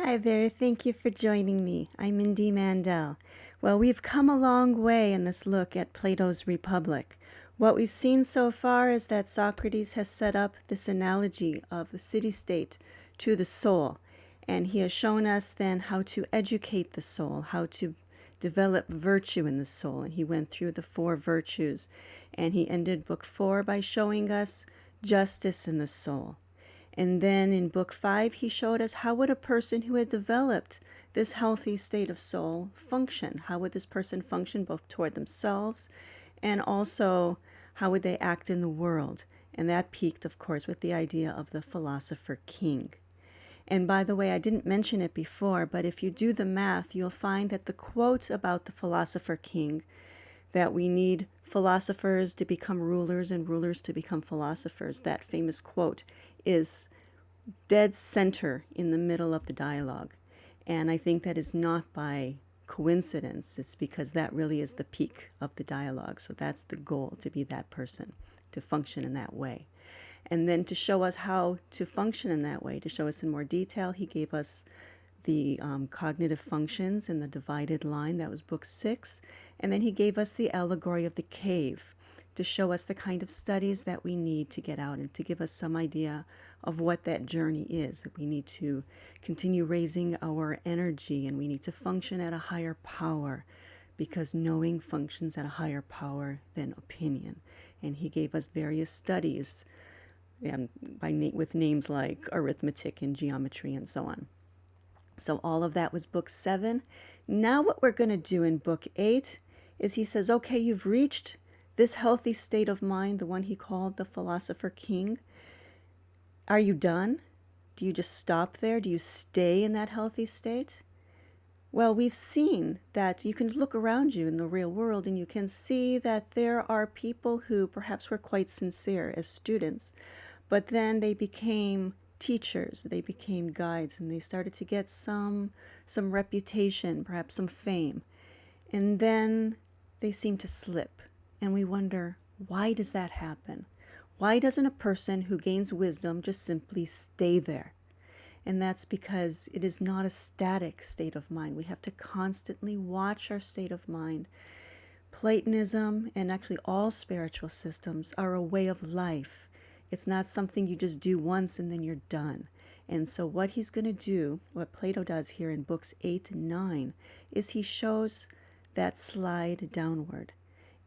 Hi there, thank you for joining me. I'm Mindy Mandell. Well, we've come a long way in this look at Plato's Republic. What we've seen so far is that Socrates has set up this analogy of the city-state to the soul, and he has shown us then how to educate the soul, how to develop virtue in the soul, and he went through the four virtues, and he ended book 4 by showing us justice in the soul. And then in book 5, he showed us how would a person who had developed this healthy state of soul function? How would this person function both toward themselves and also how would they act in the world? And that peaked, of course, with the idea of the philosopher king. And by the way, I didn't mention it before, but if you do the math, you'll find that the quote about the philosopher king, that we need philosophers to become rulers and rulers to become philosophers, that famous quote is dead center in the middle of the dialogue. And I think that is not by coincidence. It's because that really is the peak of the dialogue. So that's the goal, to be that person, to function in that way. And then to show us how to function in that way, to show us in more detail, he gave us the cognitive functions in the divided line. That was book 6. And then he gave us the allegory of the cave to show us the kind of studies that we need to get out and to give us some idea of what that journey is, that we need to continue raising our energy and we need to function at a higher power because knowing functions at a higher power than opinion. And he gave us various studies with names like arithmetic and geometry and so on. So all of that was book 7. Now what we're going to do in book 8 is he says, okay, you've reached this healthy state of mind, the one he called the philosopher king. Are you done? Do you just stop there? Do you stay in that healthy state? Well, we've seen that you can look around you in the real world and you can see that there are people who perhaps were quite sincere as students, but then they became teachers, they became guides, and they started to get some reputation, perhaps some fame. And then they seem to slip. And we wonder, why does that happen? Why doesn't a person who gains wisdom just simply stay there? And that's because it is not a static state of mind. We have to constantly watch our state of mind. Platonism and actually all spiritual systems are a way of life. It's not something you just do once and then you're done. And so what he's going to do, what Plato does here in books 8 and 9, is he shows that slide downward.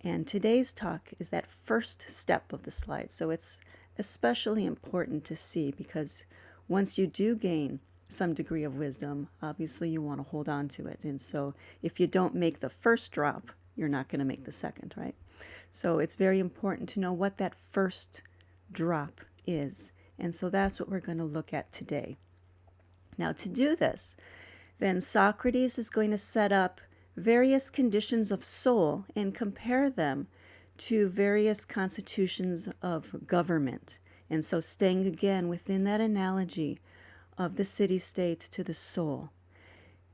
And today's talk is that first step of the slide. So it's especially important to see because once you do gain some degree of wisdom, obviously you want to hold on to it. And so if you don't make the first drop, you're not going to make the second, right? So it's very important to know what that first drop is. And so that's what we're going to look at today. Now to do this, then Socrates is going to set up various conditions of soul and compare them to various constitutions of government. And so staying again within that analogy of the city-state to the soul.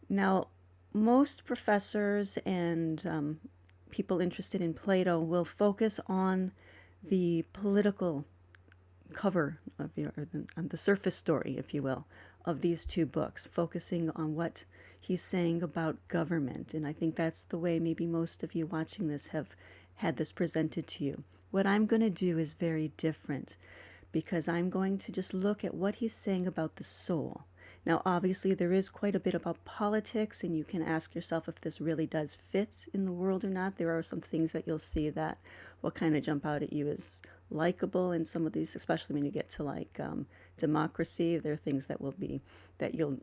Now, most professors and people interested in Plato will focus on the political cover of on the surface story, if you will, of these two books, focusing on what he's saying about government. And I think that's the way maybe most of you watching this have had this presented to you. What I'm going to do is very different because I'm going to just look at what he's saying about the soul. Now, obviously, there is quite a bit about politics, and you can ask yourself if this really does fit in the world or not. There are some things that you'll see that will kind of jump out at you as likable in some of these, especially when you get to like democracy. There are things that will be that you'll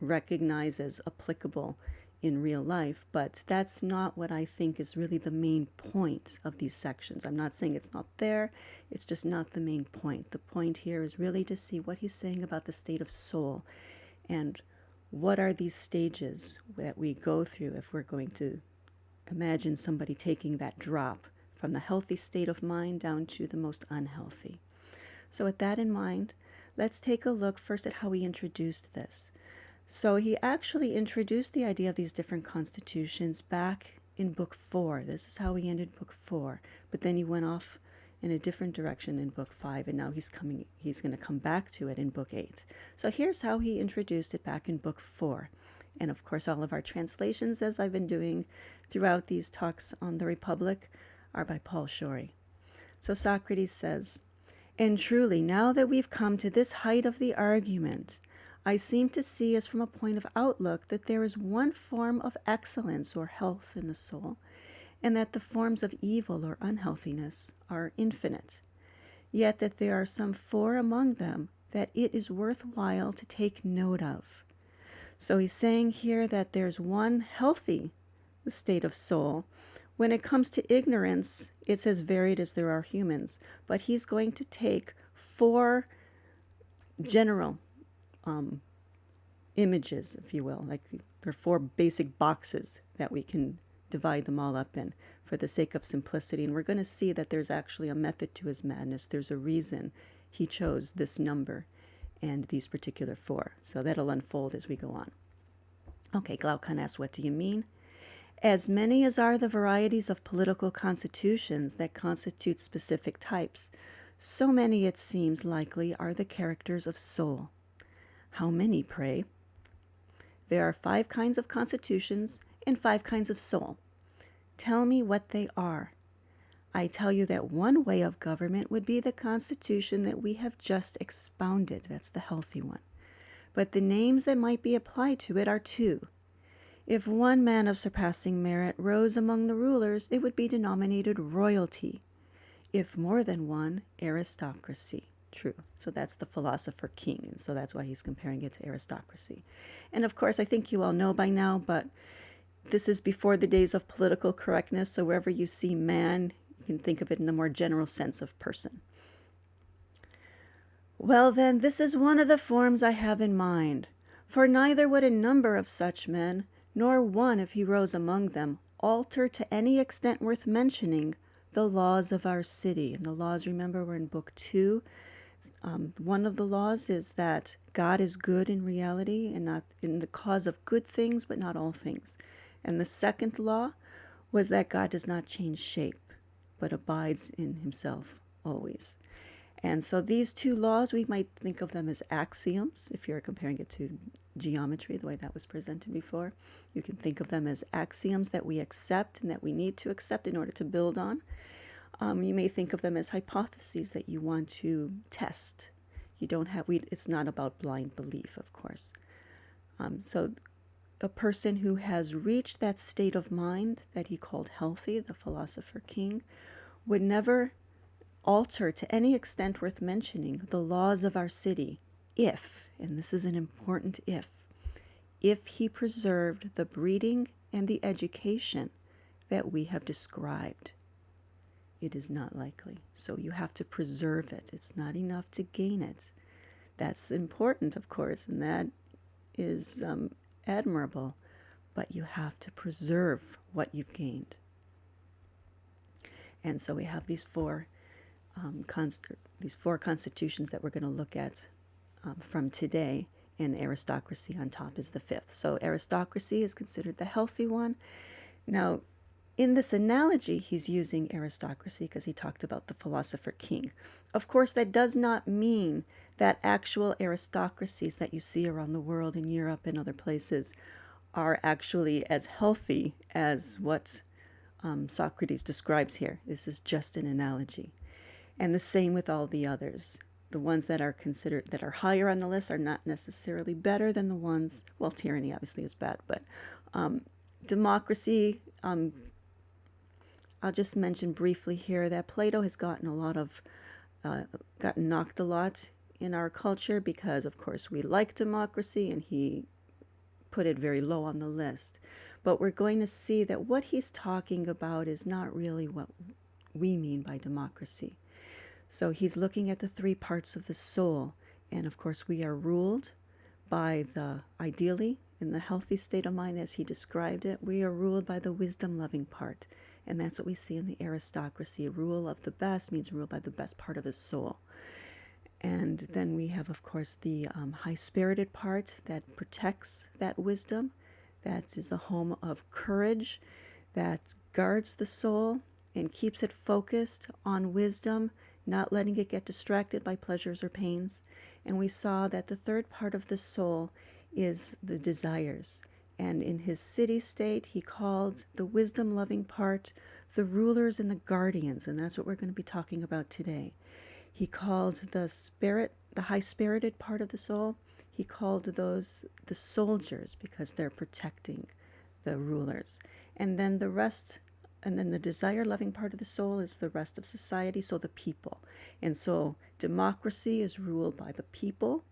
recognize as applicable in real life, but that's not what I think is really the main point of these sections. I'm not saying it's not there, it's just not the main point. The point here is really to see what he's saying about the state of soul and what are these stages that we go through if we're going to imagine somebody taking that drop from the healthy state of mind down to the most unhealthy. So with that in mind, let's take a look first at how he introduced this. So he actually introduced the idea of these different constitutions back in book 4. This is how he ended book 4. But then he went off in a different direction in book 5, and now he's going to come back to it in book 8. So here's how he introduced it back in book 4. And of course, all of our translations, as I've been doing throughout these talks on the Republic, are by Paul Shorey. So Socrates says, "And truly, now that we've come to this height of the argument, I seem to see as from a point of outlook that there is one form of excellence or health in the soul, and that the forms of evil or unhealthiness are infinite, yet that there are some 4 among them that it is worthwhile to take note of." So he's saying here that there's one healthy state of soul. When it comes to ignorance, it's as varied as there are humans, but he's going to take 4 general images, if you will, like there are 4 basic boxes that we can divide them all up in for the sake of simplicity. And we're going to see that there's actually a method to his madness. There's a reason he chose this number and these particular 4. So that'll unfold as we go on. Okay, Glaucon asks, what do you mean? As many as are the varieties of political constitutions that constitute specific types, so many, it seems likely, are the characters of soul. How many, pray? There are 5 kinds of constitutions and 5 kinds of soul. Tell me what they are. I tell you that one way of government would be the constitution that we have just expounded. That's the healthy one. But the names that might be applied to it are 2. If one man of surpassing merit rose among the rulers, it would be denominated royalty. If more than one, aristocracy. True. So that's the philosopher king, and so that's why he's comparing it to aristocracy. And of course, I think you all know by now, but this is before the days of political correctness, so wherever you see man, you can think of it in the more general sense of person. Well then, this is one of the forms I have in mind, for neither would a number of such men, nor one if he rose among them, alter to any extent worth mentioning the laws of our city. And the laws, remember, were in book 2. One of the laws is that God is good in reality and not in the cause of good things, but not all things. And the second law was that God does not change shape, but abides in himself always. And so these 2 laws, we might think of them as axioms. If you're comparing it to geometry, the way that was presented before, you can think of them as axioms that we accept and that we need to accept in order to build on. You may think of them as hypotheses that you want to test. It's not about blind belief, of course. So a person who has reached that state of mind that he called healthy, the philosopher king, would never alter to any extent worth mentioning the laws of our city if, and this is an important if he preserved the breeding and the education that we have described. It is not likely. So you have to preserve it. It's not enough to gain it. That's important, of course, and that is admirable, but you have to preserve what you've gained. And so we have these 4 constitutions that we're going to look at from today, and aristocracy on top is the 5th. So aristocracy is considered the healthy one. Now, in this analogy, he's using aristocracy because he talked about the philosopher king. Of course, that does not mean that actual aristocracies that you see around the world in Europe and other places are actually as healthy as what Socrates describes here. This is just an analogy. And the same with all the others. The ones that are considered, that are higher on the list, are not necessarily better than the ones, well, tyranny obviously is bad, but democracy, I'll just mention briefly here that Plato has gotten knocked a lot in our culture because, of course, we like democracy, and he put it very low on the list. But we're going to see that what he's talking about is not really what we mean by democracy. So he's looking at the 3 parts of the soul. And of course, we are ruled by ideally, in the healthy state of mind as he described it, we are ruled by the wisdom-loving part. And that's what we see in the aristocracy. Rule of the best means rule by the best part of the soul. And then we have, of course, the high-spirited part that protects that wisdom. That is the home of courage, that guards the soul, and keeps it focused on wisdom, not letting it get distracted by pleasures or pains. And we saw that the third part of the soul is the desires. And in his city state, he called the wisdom-loving part the rulers and the guardians, and that's what we're going to be talking about today. He called the spirit, the high-spirited part of the soul, he called those the soldiers because they're protecting the rulers. And then the rest, and then the desire-loving part of the soul is the rest of society, so the people. And so democracy is ruled by the people.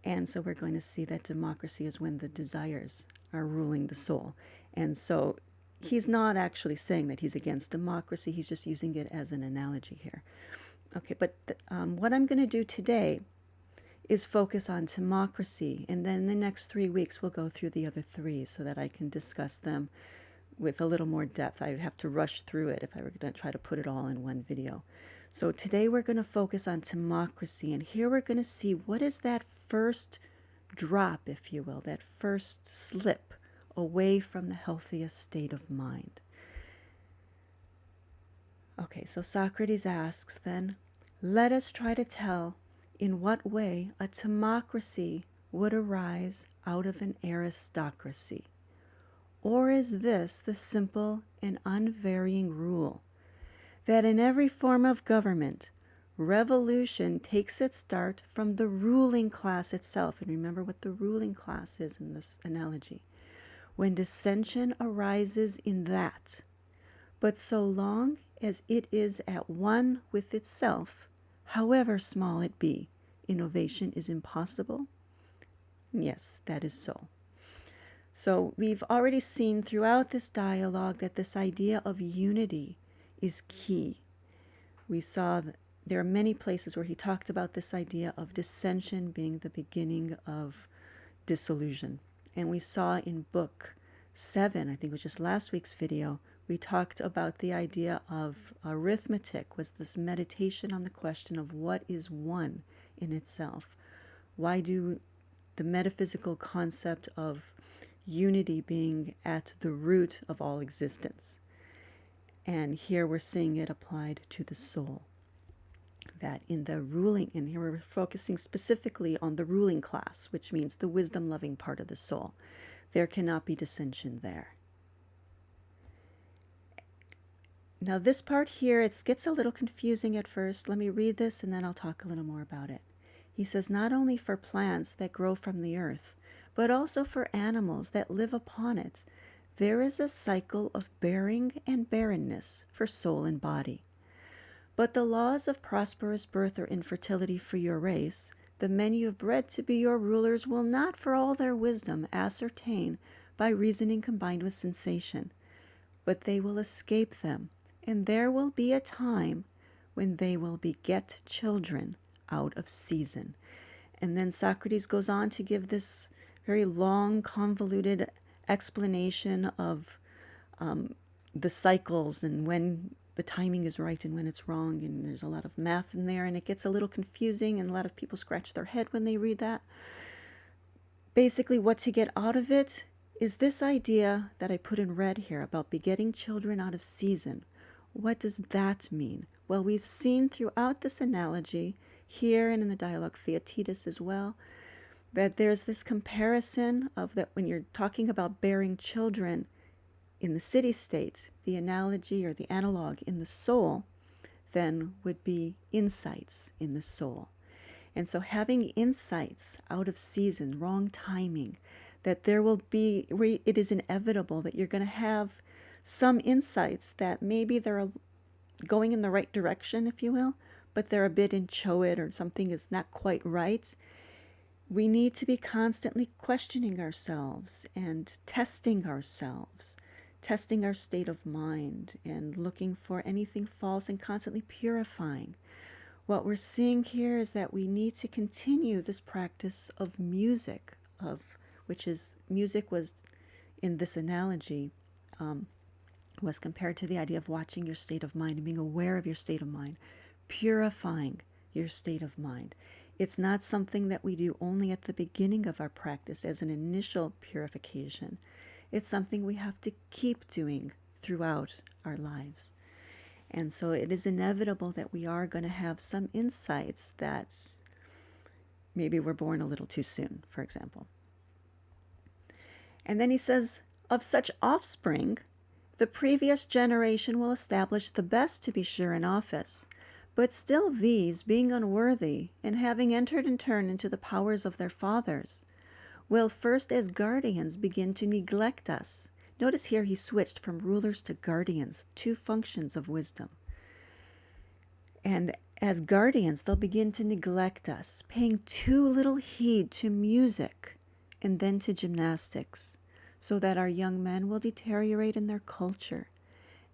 And so we're going to see that democracy is when the desires are ruling the soul. And so he's not actually saying that he's against democracy. He's just using it as an analogy here. Okay, but what I'm going to do today is focus on timocracy. And then the next 3 weeks we'll go through the other three so that I can discuss them with a little more depth. I would have to rush through it if I were going to try to put it all in one video. So today we're going to focus on timocracy, and here we're going to see what is that first drop, if you will, that first slip away from the healthiest state of mind. Okay, so Socrates asks then, let us try to tell in what way a timocracy would arise out of an aristocracy. Or is this the simple and unvarying rule that in every form of government, revolution takes its start from the ruling class itself? And remember what the ruling class is in this analogy. When dissension arises in that, but so long as it is at one with itself, however small it be, innovation is impossible? Yes, that is so. So we've already seen throughout this dialogue that this idea of unity is key. We saw that there are many places where he talked about this idea of dissension being the beginning of disillusion. And we saw in book 7, I think it was just last week's video, we talked about the idea of arithmetic was this meditation on the question of what is one in itself. Why do the metaphysical concept of unity being at the root of all existence? And here we're seeing it applied to the soul. That in the ruling, and here we're focusing specifically on the ruling class, which means the wisdom-loving part of the soul. There cannot be dissension there. Now this part here, it gets a little confusing at first. Let me read this and then I'll talk a little more about it. He says, not only for plants that grow from the earth, but also for animals that live upon it, there is a cycle of bearing and barrenness for soul and body. But the laws of prosperous birth or infertility for your race, the men you have bred to be your rulers, will not for all their wisdom ascertain by reasoning combined with sensation, but they will escape them, and there will be a time when they will beget children out of season. And then Socrates goes on to give this very long, convoluted explanation of the cycles and when the timing is right and when it's wrong, and there's a lot of math in there, and it gets a little confusing, and a lot of people scratch their head when they read that. Basically, what to get out of it is this idea that I put in red here about begetting children out of season. What does that mean? Well, we've seen throughout this analogy, here and in the dialogue Theaetetus as well, that there's this comparison of that when you're talking about bearing children in the city-state, the analogy or the analog in the soul then would be insights in the soul. And so having insights out of season, wrong timing, that there will be, it is inevitable that you're going to have some insights that maybe they're going in the right direction, if you will, but they're a bit inchoate or something is not quite right. We need to be constantly questioning ourselves and testing ourselves, testing our state of mind and looking for anything false and constantly purifying. What we're seeing here is that we need to continue this practice of music, which is music was in this analogy was compared to the idea of watching your state of mind and being aware of your state of mind, purifying your state of mind. It's not something that we do only at the beginning of our practice as an initial purification. It's something we have to keep doing throughout our lives. And so it is inevitable that we are going to have some insights that maybe we're born a little too soon, for example. And then he says, of such offspring, the previous generation will establish the best, to be sure, in office. But still these, being unworthy, and having entered in turn into the powers of their fathers, will first as guardians begin to neglect us. Notice here he switched from rulers to guardians, two functions of wisdom. And as guardians, they'll begin to neglect us, paying too little heed to music and then to gymnastics, so that our young men will deteriorate in their culture,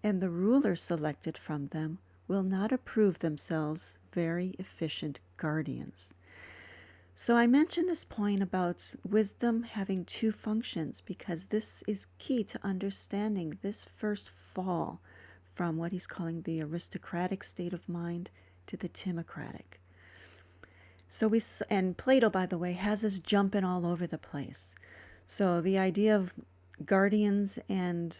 and the rulers selected from them will not approve themselves very efficient guardians. So I mentioned this point about wisdom having two functions because this is key to understanding this first fall from what he's calling the aristocratic state of mind to the timocratic. And Plato, by the way, has us jumping all over the place. So the idea of guardians and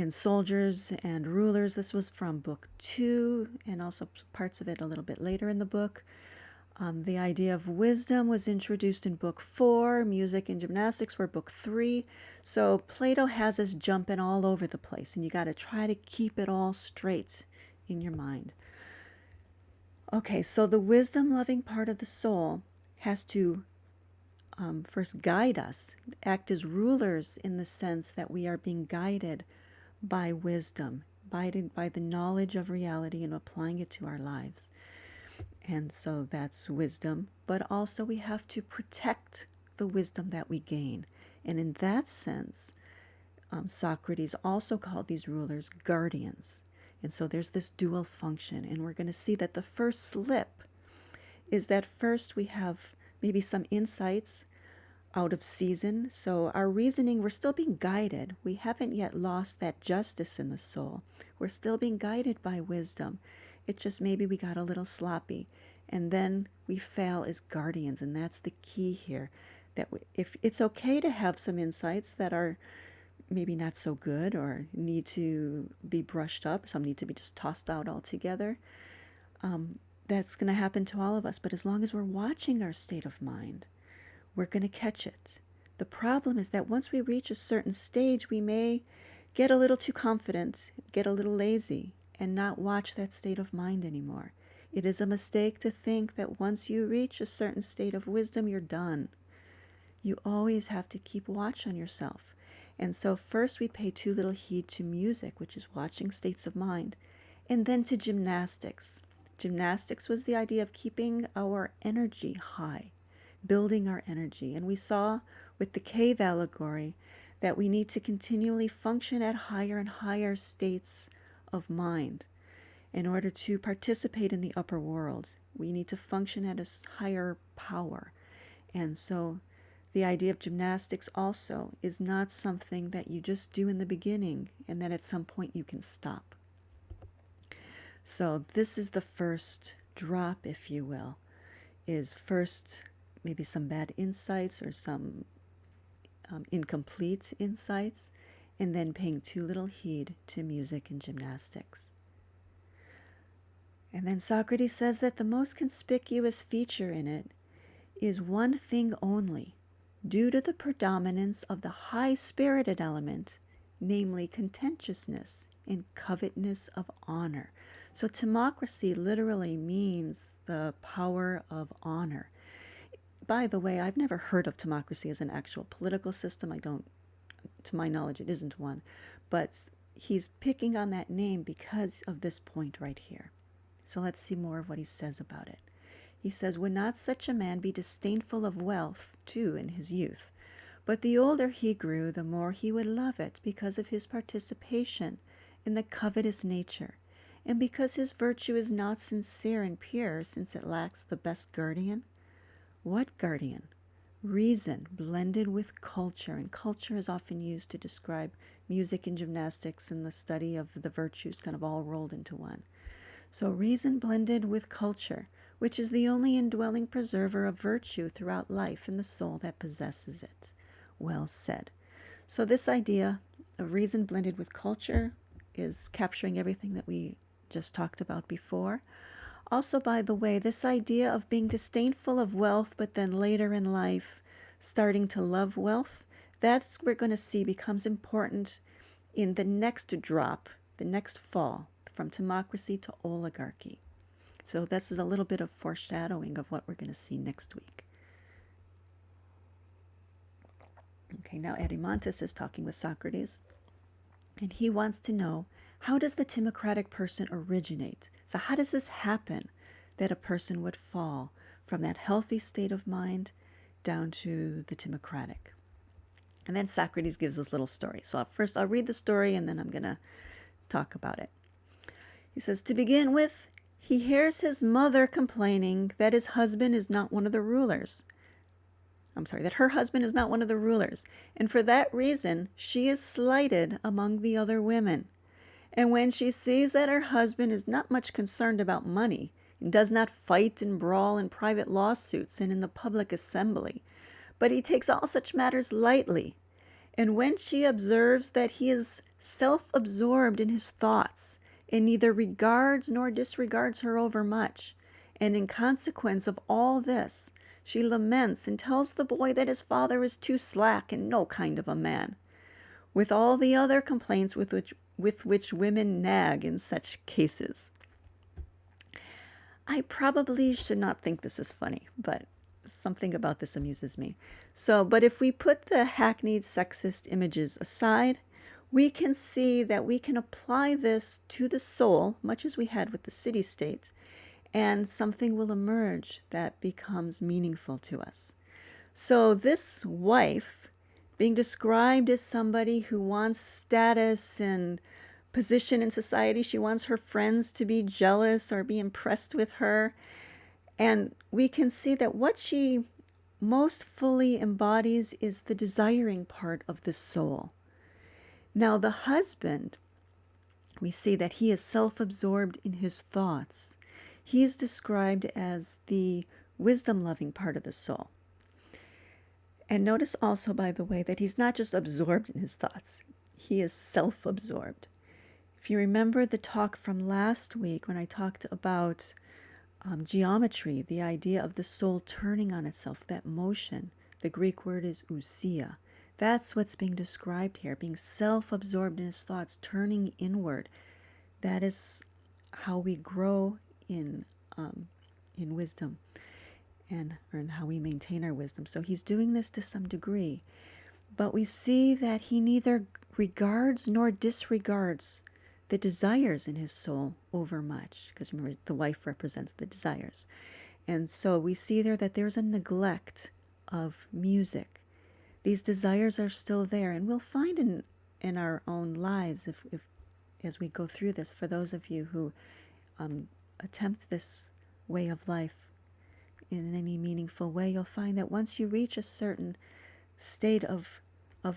soldiers and rulers, this was from book 2 and also parts of it a little bit later in the book. The idea of wisdom was introduced in book 4. Music and gymnastics were book 3. So Plato has us jumping all over the place, and you got to try to keep it all straight in your mind. Okay, so the wisdom-loving part of the soul has to first guide us, act as rulers in the sense that we are being guided by wisdom, by the knowledge of reality and applying it to our lives. And so that's wisdom, but also we have to protect the wisdom that we gain. And in that sense, Socrates also called these rulers guardians. And so there's this dual function. And we're going to see that the first slip is that first we have maybe some insights out of season. So our reasoning, we're still being guided. We haven't yet lost that justice in the soul. We're still being guided by wisdom. It's just maybe we got a little sloppy. And then we fail as guardians. And that's the key here. That if it's okay to have some insights that are maybe not so good or need to be brushed up, some need to be just tossed out altogether, that's going to happen to all of us. But as long as we're watching our state of mind, we're going to catch it. The problem is that once we reach a certain stage, we may get a little too confident, get a little lazy, and not watch that state of mind anymore. It is a mistake to think that once you reach a certain state of wisdom, you're done. You always have to keep watch on yourself. And so first we pay too little heed to music, which is watching states of mind, and then to gymnastics. Gymnastics was the idea of keeping our energy high, building our energy. And we saw with the cave allegory that we need to continually function at higher and higher states of mind in order to participate in the upper world. We need to function at a higher power. And so the idea of gymnastics also is not something that you just do in the beginning and then at some point you can stop. So this is the first drop, if you will, is first maybe some bad insights or some incomplete insights, and then paying too little heed to music and gymnastics. And then Socrates says that the most conspicuous feature in it is one thing only, due to the predominance of the high-spirited element, namely contentiousness and covetousness of honor. So timocracy literally means the power of honor. By the way, I've never heard of timocracy as an actual political system. To my knowledge, it isn't one. But he's picking on that name because of this point right here. So let's see more of what he says about it. He says, would not such a man be disdainful of wealth, too, in his youth? But the older he grew, the more he would love it, because of his participation in the covetous nature, and because his virtue is not sincere and pure, since it lacks the best guardian. What guardian? Reason blended with culture, and culture is often used to describe music and gymnastics and the study of the virtues kind of all rolled into one. So reason blended with culture, which is the only indwelling preserver of virtue throughout life in the soul that possesses it. Well said. So this idea of reason blended with culture, is capturing everything that we just talked about before. Also, by the way, this idea of being disdainful of wealth, but then later in life starting to love wealth, that's we're going to see becomes important in the next drop, the next fall, from timocracy to oligarchy. So this is a little bit of foreshadowing of what we're going to see next week. Okay, now Erymanthus is talking with Socrates, and he wants to know, how does the timocratic person originate? So how does this happen, that a person would fall from that healthy state of mind down to the timocratic? And then Socrates gives this little story. So first I'll read the story, and then I'm going to talk about it. He says, to begin with, he hears his mother complaining that his husband is not one of the rulers. That her husband is not one of the rulers, and for that reason she is slighted among the other women. And when she sees that her husband is not much concerned about money, and does not fight and brawl in private lawsuits and in the public assembly, but he takes all such matters lightly, and when she observes that he is self-absorbed in his thoughts, and neither regards nor disregards her overmuch, and in consequence of all this, she laments and tells the boy that his father is too slack and no kind of a man, with all the other complaints with which women nag in such cases. I probably should not think this is funny, but something about this amuses me. But if we put the hackneyed sexist images aside, we can see that we can apply this to the soul, much as we had with the city-states, and something will emerge that becomes meaningful to us. So this wife, being described as somebody who wants status and position in society, she wants her friends to be jealous or be impressed with her. And we can see that what she most fully embodies is the desiring part of the soul. Now the husband, we see that he is self-absorbed in his thoughts. He is described as the wisdom-loving part of the soul. And notice also, by the way, that he's not just absorbed in his thoughts. He is self-absorbed. If you remember the talk from last week when I talked about geometry, the idea of the soul turning on itself, that motion, the Greek word is ousia. That's what's being described here, being self-absorbed in his thoughts, turning inward. That is how we grow in wisdom, and how we maintain our wisdom. So he's doing this to some degree, but we see that he neither regards nor disregards the desires in his soul overmuch, because remember, the wife represents the desires. And so we see there that there's a neglect of music. These desires are still there, and we'll find in our own lives, if as we go through this, for those of you who attempt this way of life in any meaningful way, you'll find that once you reach a certain state of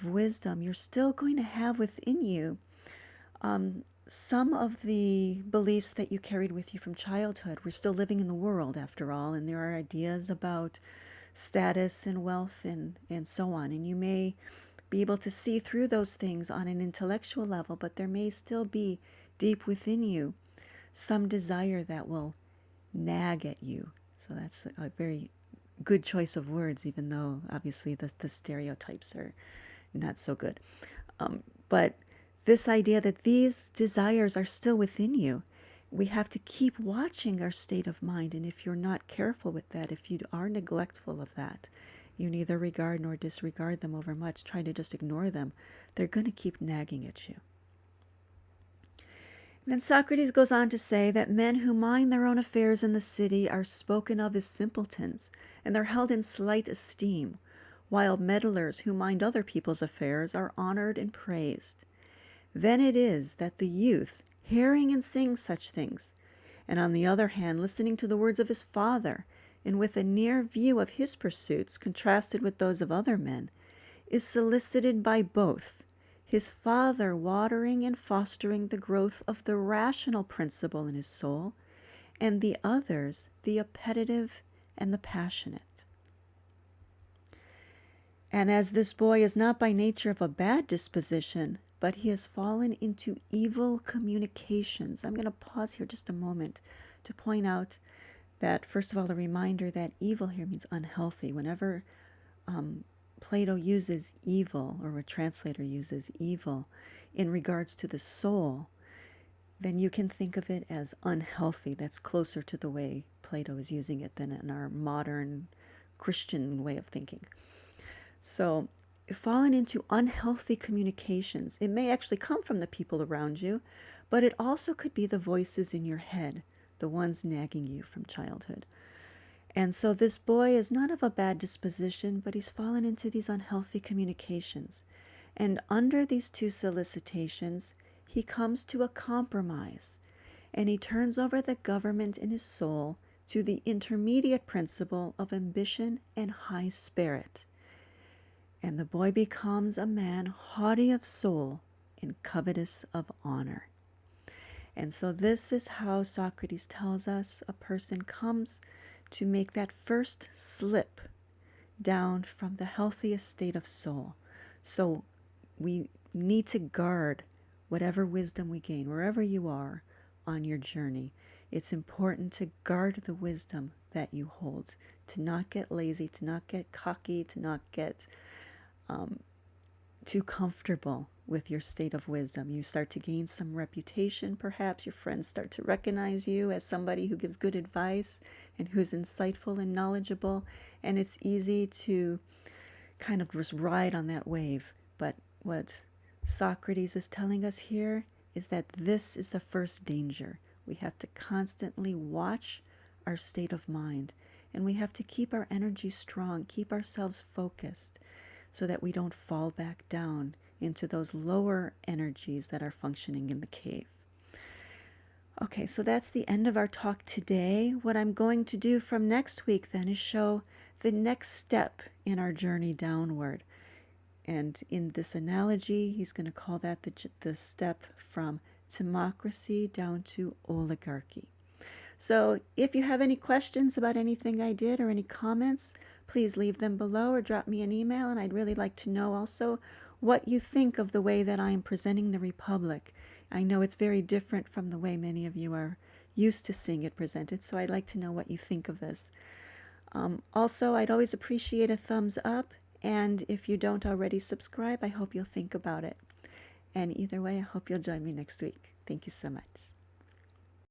wisdom, you're still going to have within you some of the beliefs that you carried with you from childhood. We're still living in the world, after all, and there are ideas about status and wealth and so on. And you may be able to see through those things on an intellectual level, but there may still be deep within you some desire that will nag at you. So that's a very good choice of words, even though obviously the stereotypes are not so good. But this idea that these desires are still within you, we have to keep watching our state of mind. And if you're not careful with that, if you are neglectful of that, you neither regard nor disregard them overmuch, try to just ignore them, they're going to keep nagging at you. And then Socrates goes on to say that men who mind their own affairs in the city are spoken of as simpletons, and they're held in slight esteem, while meddlers who mind other people's affairs are honored and praised. Then it is that the youth, hearing and seeing such things, and on the other hand listening to the words of his father, and with a near view of his pursuits contrasted with those of other men, is solicited by both, his father watering and fostering the growth of the rational principle in his soul, and the others the appetitive and the passionate. And as this boy is not by nature of a bad disposition, but he has fallen into evil communications. I'm going to pause here just a moment to point out that, first of all, a reminder that evil here means unhealthy. Whenever Plato uses evil, or a translator uses evil, in regards to the soul, then you can think of it as unhealthy. That's closer to the way Plato is using it than in our modern Christian way of thinking. So, fallen into unhealthy communications. It may actually come from the people around you, but it also could be the voices in your head, the ones nagging you from childhood. And so this boy is not of a bad disposition, but he's fallen into these unhealthy communications. And under these two solicitations, he comes to a compromise, and he turns over the government in his soul to the intermediate principle of ambition and high spirit. And the boy becomes a man haughty of soul and covetous of honor. And so this is how Socrates tells us a person comes to make that first slip down from the healthiest state of soul. So we need to guard whatever wisdom we gain, wherever you are on your journey. It's important to guard the wisdom that you hold, to not get lazy, to not get cocky, to not get too comfortable with your state of wisdom. You start to gain some reputation, perhaps. Your friends start to recognize you as somebody who gives good advice and who's insightful and knowledgeable. And it's easy to kind of just ride on that wave. But what Socrates is telling us here is that this is the first danger. We have to constantly watch our state of mind. And we have to keep our energy strong, keep ourselves focused, so that we don't fall back down into those lower energies that are functioning in the cave. Okay, so that's the end of our talk today. What I'm going to do from next week then is show the next step in our journey downward. And in this analogy, he's going to call that the step from timocracy down to oligarchy. So if you have any questions about anything I did or any comments, please leave them below or drop me an email. And I'd really like to know also what you think of the way that I am presenting the Republic. I know it's very different from the way many of you are used to seeing it presented, so I'd like to know what you think of this. Also, I'd always appreciate a thumbs up, and if you don't already subscribe, I hope you'll think about it. And either way, I hope you'll join me next week. Thank you so much.